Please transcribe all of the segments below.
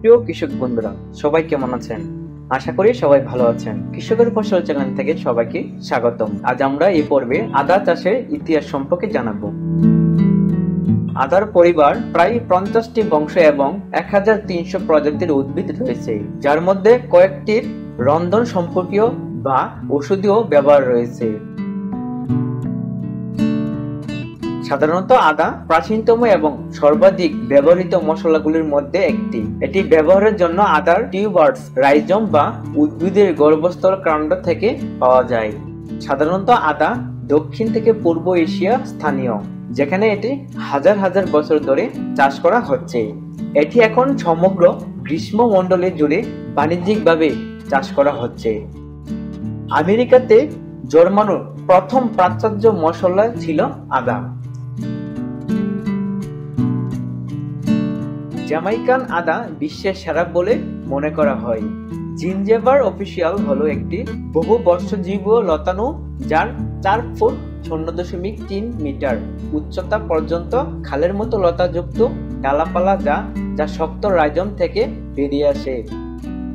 সুপ্রিয় কৃষক বন্ধুরা, সবাই কেমন আছেন? আশা করি সবাই ভালো আছেন। কৃষকের ফসল চ্যানেল থেকে সবাইকে স্বাগতম। আজ আমরা এই পর্বে আদা চাষের ইতিহাস সম্পর্কে জানাবো। আদার পরিবার প্রায় 50টি বংশ এবং 1300 প্রজাতির উদ্ভিদ রয়েছে, যার মধ্যে কয়েকটির রন্ধন সম্পর্কীয় বা ঔষধীয় ব্যবহার রয়েছে। সাধারণত আদা প্রাচীনতম এবং সর্বাধিক ব্যবহৃত মশলাগুলির মধ্যে একটি। এটি ব্যবহারের জন্য আদার টিউবার্স, রাইজম বা উদ্ভিদের গর্ভস্থল কাণ্ড থেকে পাওয়া যায়। সাধারণত আদা দক্ষিণ থেকে পূর্ব এশিয়া স্থানীয়, যেখানে এটি হাজার হাজার বছর ধরে চাষ করা হচ্ছে। এটি এখন সমগ্র গ্রীষ্মমণ্ডলে জুড়ে বাণিজ্যিকভাবে চাষ করা হচ্ছে। আমেরিকাতে জন্মানো প্রথম পাশ্চাত্য মশলা ছিল আদা। জ্যামাইকান আদা বিশ্বের সেরা বলে মনে করা হয়। জিঞ্জাবার অফিসিয়াল হলো একটি বহুবর্ষজীবী লতানো, যার 4 ফুট 0.3 মিটার উচ্চতা পর্যন্ত খালের মতো লতাযুক্ত ডালাপালা যা শক্ত রাইজম থেকে বেরিয়ে আসে।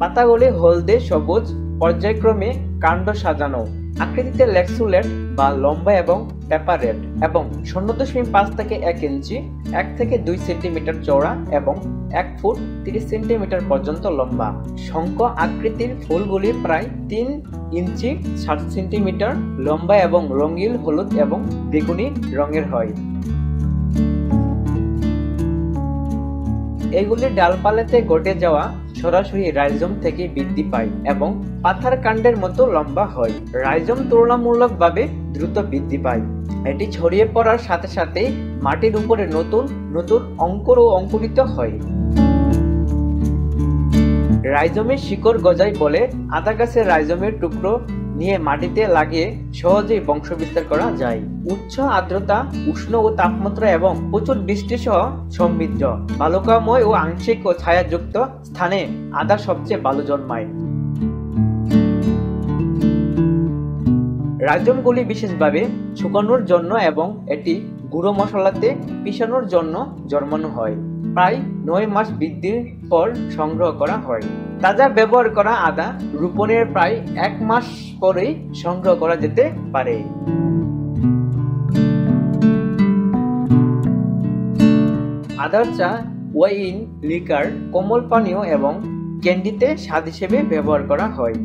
পাতাগুলি হলদে সবুজ, পর্যায়ক্রমে কাণ্ড সাজানো, আকৃতিতে ল্যাক্সুলেট বা লম্বা এবং পেপারেট এবং 0.5 থেকে 1 ইঞ্চি, 1 থেকে 2 সেন্টিমিটার চওড়া এবং 1 ফুট 30 সেন্টিমিটার পর্যন্ত লম্বা। শঙ্খ আকৃতির ফুলগুলি প্রায় 3 ইঞ্চি 60 সেন্টিমিটার লম্বা এবং রঙিন হলুদ এবং বেগুনি রঙের হয়। এগুলি ডালপালাতে গটে যাওয়া সরাসরি রাইজম থেকে বৃদ্ধি পায় এবং পাতার কাণ্ডের মতো লম্বা হয়। রাইজম তুলনামূলকভাবে দ্রুত বৃদ্ধি পায়। এটি ছড়িয়ে পড়ার সাথে সাথে মাটির উপরে নতুন নতুন অঙ্কুর ও অঙ্কুরিত হয়। রাইজমের শিকড় গজায় বলে আদা গাছের রাইজমের টুকরো নিয়ে মাটিতে লাগিয়ে সহজেই বংশবিস্তার করা যায়। উচ্চ আর্দ্রতা, উষ্ণ ও তাপমাত্রা এবং প্রচুর বৃষ্টি সহ সমৃদ্ধ বালুকাময় ও আংশিক ও ছায়াযুক্ত স্থানে আদা সবচেয়ে ভালো জন্মায়। রাইজমগুলি বিশেষভাবে শুকানোর জন্য এবং এটি গুঁড়ো মশলাতে পিষানোর জন্য জন্মানো হয়। প্রায় 9 মাস বৃদ্ধির পর সংগ্রহ করা হয়। তাজা ব্যবহার করা আদা রোপণের প্রায় 1 মাস পরেই সংগ্রহ করা যেতে পারে। আদার চা, ওয়াইন, লিকার, কোমল পানীয় এবং ক্যান্ডিতে স্বাদ হিসেবে ব্যবহার করা হয়।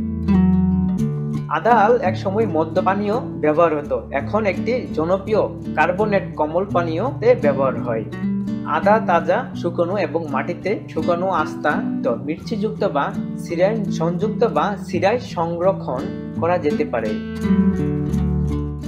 আদাল এক সময় মদ্য পানীয় ব্যবহার হতো, এখন একটি জনপ্রিয় কার্বনেট কোমল পানীয়তে ব্যবহার হয়। আদা তাজা, শুকনো এবং মাটিতে শুকনো আস্তা মির্চিযুক্ত বা সিরায় সংযুক্ত বা সিরায় সংরক্ষণ করা যেতে পারে।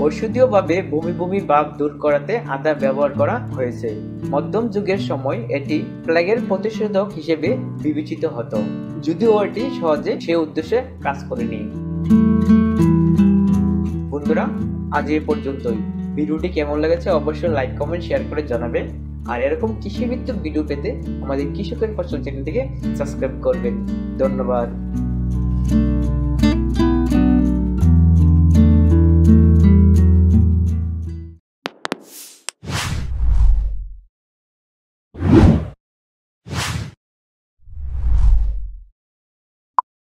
ঔষধীয়ভাবে বমি ভাব দূর করাতে আদা ব্যবহার করা হয়েছে। মধ্যম যুগের সময় এটি প্লেগের প্রতিষেধক হিসেবে বিবেচিত হতো, যদিও এটি সহজে সে উদ্দেশ্যে কাজ করেনি। বন্ধুরা, আজ এই পর্যন্তই। ভিডিওটি কেমন লেগেছে অবশ্যই লাইক, কমেন্ট, শেয়ার করে জানাবেন। আর এরকম কৃষিভিত্তিক ভিডিও পেতে আমাদের কৃষকের ফসল চ্যানেলটিকে সাবস্ক্রাইব করবেন। ধন্যবাদ।